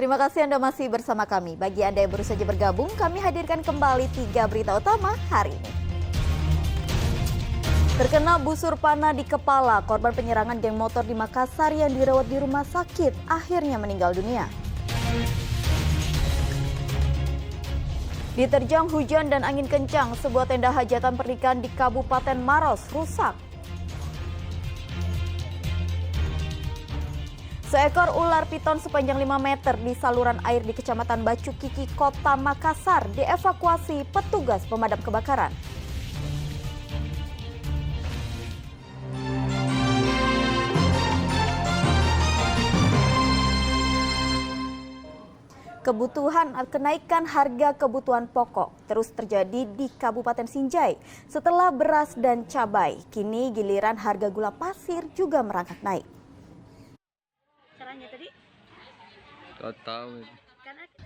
Terima kasih Anda masih bersama kami. Bagi Anda yang baru saja bergabung, kami hadirkan kembali 3 berita utama hari ini. Terkena busur panah di kepala, korban penyerangan geng motor di Makassar yang dirawat di rumah sakit akhirnya meninggal dunia. Diterjang hujan dan angin kencang, sebuah tenda hajatan pernikahan di Kabupaten Maros rusak. Seekor ular piton sepanjang 5 meter di saluran air di Kecamatan Bacukiki, Kota Makassar dievakuasi petugas pemadam kebakaran. Kenaikan harga kebutuhan pokok terus terjadi di Kabupaten Sinjai. Setelah beras dan cabai, kini giliran harga gula pasir juga merangkak naik.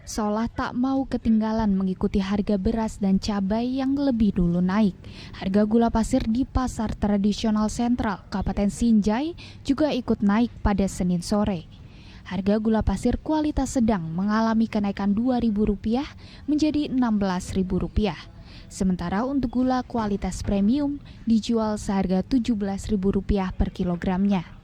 Seolah tak mau ketinggalan mengikuti harga beras dan cabai yang lebih dulu naik. Harga gula pasir di pasar tradisional sentral Kabupaten Sinjai juga ikut naik pada Senin sore. Harga gula pasir kualitas sedang mengalami kenaikan Rp2.000 menjadi Rp16.000. Sementara untuk gula kualitas premium dijual seharga Rp17.000 per kilogramnya.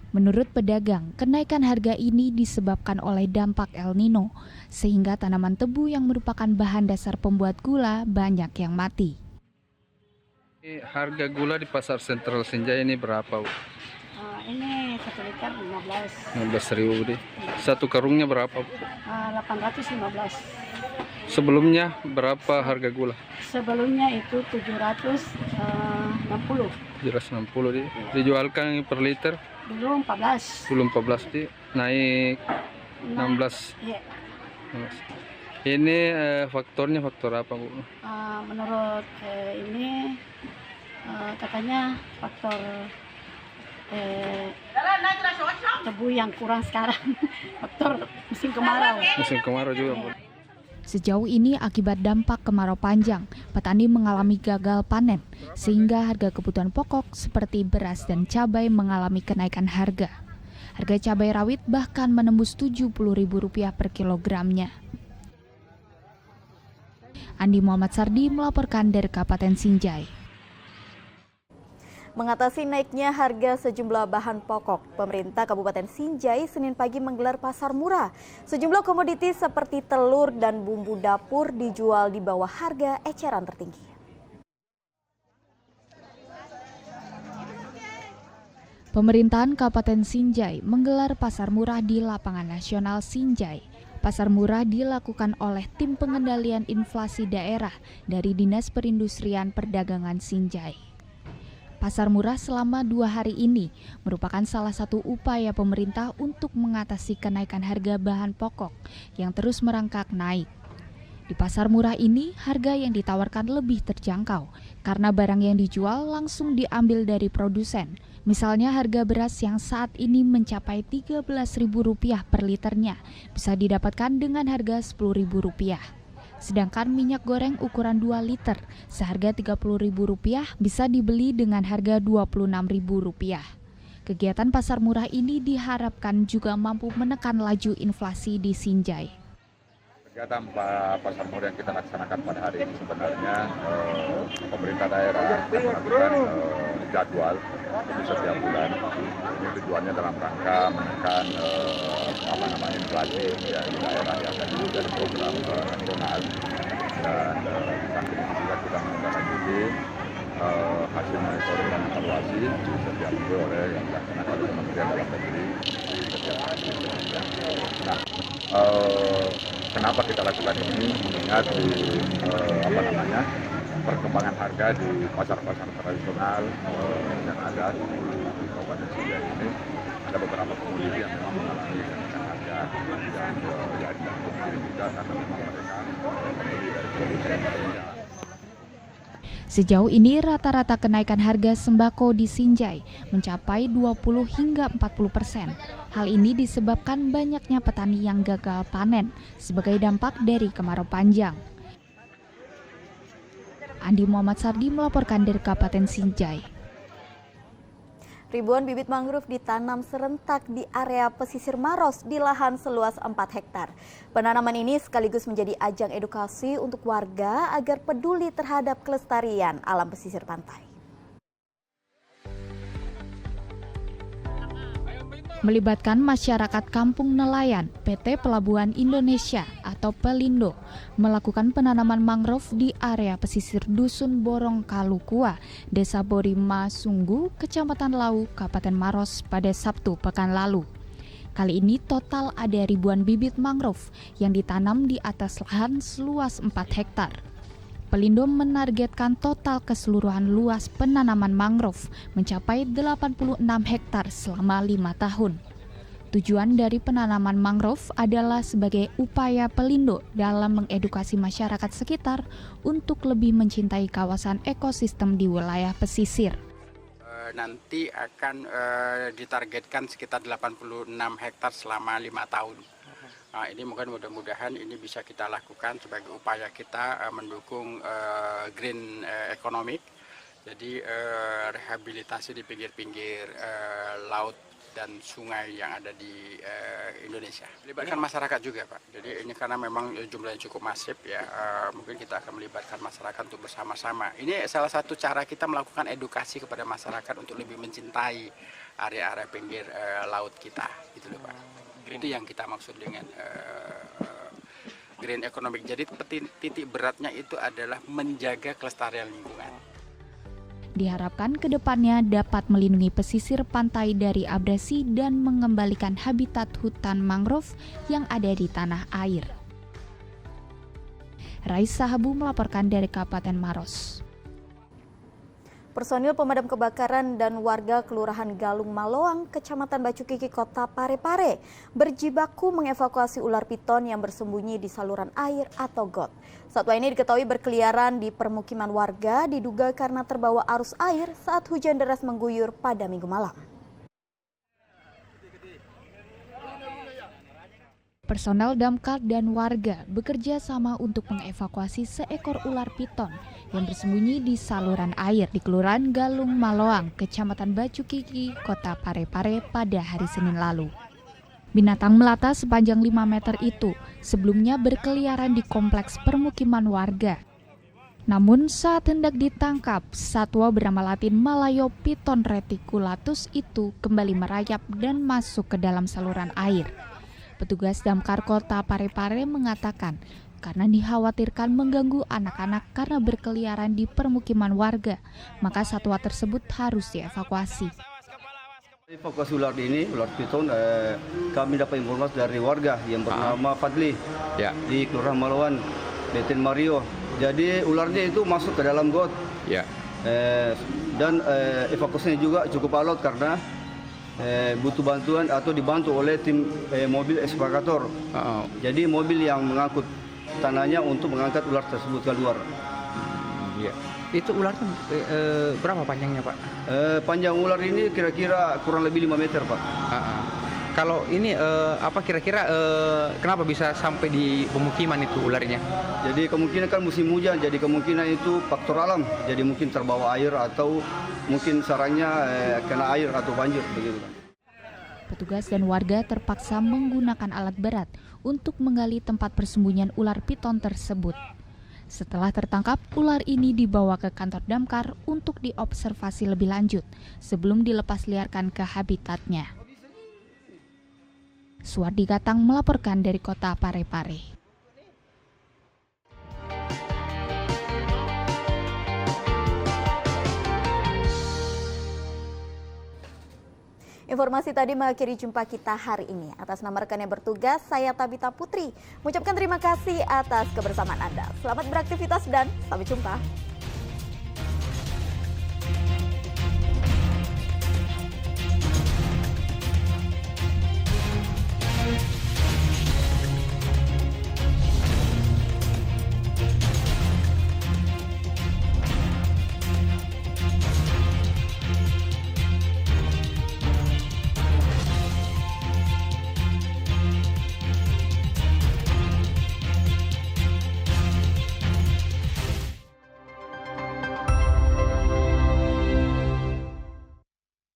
Menurut pedagang, kenaikan harga ini disebabkan oleh dampak El Nino, sehingga tanaman tebu yang merupakan bahan dasar pembuat gula banyak yang mati. Harga gula di pasar sentral Sinjai ini berapa, Bu? Ini 1 liter 15. 15.000 deh. Satu karungnya berapa, Bu? 815. Sebelumnya berapa harga gula? Sebelumnya itu 760. 760 deh. Dijualkan per liter? Dulu 14. Belum 14 deh. Naik 16. Iya. Ini faktornya faktor apa, Bu? Menurut ini katanya faktor tebu yang kurang sekarang. Faktor musim kemarau. Musim kemarau juga, Bu. Sejauh ini akibat dampak kemarau panjang, petani mengalami gagal panen, sehingga harga kebutuhan pokok seperti beras dan cabai mengalami kenaikan harga. Harga cabai rawit bahkan menembus Rp70.000 per kilogramnya. Andi Muhammad Sardi melaporkan dari Kabupaten Sinjai. Mengatasi naiknya harga sejumlah bahan pokok, pemerintah Kabupaten Sinjai Senin pagi menggelar pasar murah. Sejumlah komoditi seperti telur dan bumbu dapur dijual di bawah harga eceran tertinggi. Pemerintahan Kabupaten Sinjai menggelar pasar murah di Lapangan Nasional Sinjai. Pasar murah dilakukan oleh tim pengendalian inflasi daerah dari Dinas Perindustrian Perdagangan Sinjai. Pasar murah selama 2 hari ini merupakan salah satu upaya pemerintah untuk mengatasi kenaikan harga bahan pokok yang terus merangkak naik. Di pasar murah ini, harga yang ditawarkan lebih terjangkau karena barang yang dijual langsung diambil dari produsen. Misalnya harga beras yang saat ini mencapai Rp13.000 per liternya bisa didapatkan dengan harga Rp10.000. Sedangkan minyak goreng ukuran 2 liter seharga Rp30.000 bisa dibeli dengan harga Rp26.000. Kegiatan pasar murah ini diharapkan juga mampu menekan laju inflasi di Sinjai. Kegiatan pasar murah yang kita laksanakan pada hari ini sebenarnya pemerintah daerah melakukan jadwal jadi setiap bulan. Ini tujuannya dalam rangka menekan inflasi ya, di daerah yang dari program nasional dan samping itu juga kita menindaklanjuti hasil monitoring dan evaluasi setiap minggu oleh yang dilaksanakan oleh Kementerian Dalam Negeri setiap hari. Nah, kenapa kita lakukan ini? Mengingat di perkembangan harga di pasar-pasar tradisional yang ada di Kabupaten Sinjai ini, ada beberapa komoditi yang memang mengalami kenaikan harga dan ya tidak juga karena memang mereka membeli dari produsen Indonesia. Sejauh ini rata-rata kenaikan harga sembako di Sinjai mencapai 20 hingga 40%. Hal ini disebabkan banyaknya petani yang gagal panen sebagai dampak dari kemarau panjang. Andi Muhammad Sardi melaporkan dari Kabupaten Sinjai. Ribuan bibit mangrove ditanam serentak di area pesisir Maros di lahan seluas 4 hektar. Penanaman ini sekaligus menjadi ajang edukasi untuk warga agar peduli terhadap kelestarian alam pesisir pantai. Melibatkan masyarakat Kampung Nelayan, PT Pelabuhan Indonesia atau Pelindo melakukan penanaman mangrove di area pesisir Dusun Borong Kalukua, Desa Borima Sunggu, Kecamatan Lau, Kabupaten Maros pada Sabtu pekan lalu. Kali ini total ada ribuan bibit mangrove yang ditanam di atas lahan seluas 4 hektar. Pelindo menargetkan total keseluruhan luas penanaman mangrove mencapai 86 hektar selama 5 tahun. Tujuan dari penanaman mangrove adalah sebagai upaya Pelindo dalam mengedukasi masyarakat sekitar untuk lebih mencintai kawasan ekosistem di wilayah pesisir. Nanti akan ditargetkan sekitar 86 hektar selama 5 tahun. Nah, ini mudah-mudahan ini bisa kita lakukan sebagai upaya kita mendukung green economic. Jadi rehabilitasi di pinggir-pinggir laut dan sungai yang ada di Indonesia. Melibatkan masyarakat juga, Pak. Jadi ini karena memang jumlahnya cukup masif ya, mungkin kita akan melibatkan masyarakat untuk bersama-sama. Ini salah satu cara kita melakukan edukasi kepada masyarakat untuk lebih mencintai area-area pinggir laut kita, gitu loh, Pak. Itu yang kita maksud dengan green economic. Jadi titik beratnya itu adalah menjaga kelestarian lingkungan. Diharapkan kedepannya dapat melindungi pesisir pantai dari abrasi dan mengembalikan habitat hutan mangrove yang ada di tanah air. Raisa Habu melaporkan dari Kabupaten Maros. Personil pemadam kebakaran dan warga Kelurahan Galung Maloang, Kecamatan Bacukiki, Kota Parepare berjibaku mengevakuasi ular piton yang bersembunyi di saluran air atau got. Satwa ini diketahui berkeliaran di permukiman warga diduga karena terbawa arus air saat hujan deras mengguyur pada Minggu malam. Personel damkar dan warga bekerja sama untuk mengevakuasi seekor ular piton yang bersembunyi di saluran air di Kelurahan Galung Maloang, Kecamatan Bacukiki, Kota Parepare pada hari Senin lalu. Binatang melata sepanjang 5 meter itu sebelumnya berkeliaran di kompleks permukiman warga. Namun saat hendak ditangkap, satwa bernama Latin Malayo Piton reticulatus itu kembali merayap dan masuk ke dalam saluran air. Petugas damkar Kota Parepare mengatakan karena dikhawatirkan mengganggu anak-anak karena berkeliaran di permukiman warga, maka satwa tersebut harus dievakuasi. Evakuasi ular ini, ular piton, kami dapat informasi dari warga yang bernama Fadli di Kelurahan Maloan, Beten Mario. Jadi ularnya itu masuk ke dalam got. Dan evakuasinya juga cukup alot karena butuh bantuan atau dibantu oleh tim mobil ekskavator. Jadi mobil yang mengangkut tanahnya untuk mengangkat ular tersebut keluar. Itu ularnya berapa panjangnya, Pak? Panjang ular ini kira-kira kurang lebih 5 meter, Pak. Kalau ini kira-kira kenapa bisa sampai di pemukiman itu ularnya? Jadi kemungkinan kan musim hujan, jadi kemungkinan itu faktor alam. Jadi mungkin terbawa air atau mungkin sarangnya kena air atau banjir begitu. Petugas dan warga terpaksa menggunakan alat berat untuk menggali tempat persembunyian ular piton tersebut. Setelah tertangkap, ular ini dibawa ke kantor damkar untuk diobservasi lebih lanjut sebelum dilepas liarkan ke habitatnya. Suwardi Gatang melaporkan dari Kota Parepare. Informasi tadi mengakhiri jumpa kita hari ini. Atas nama rekan yang bertugas, saya Tabita Putri mengucapkan terima kasih atas kebersamaan Anda. Selamat beraktivitas dan sampai jumpa.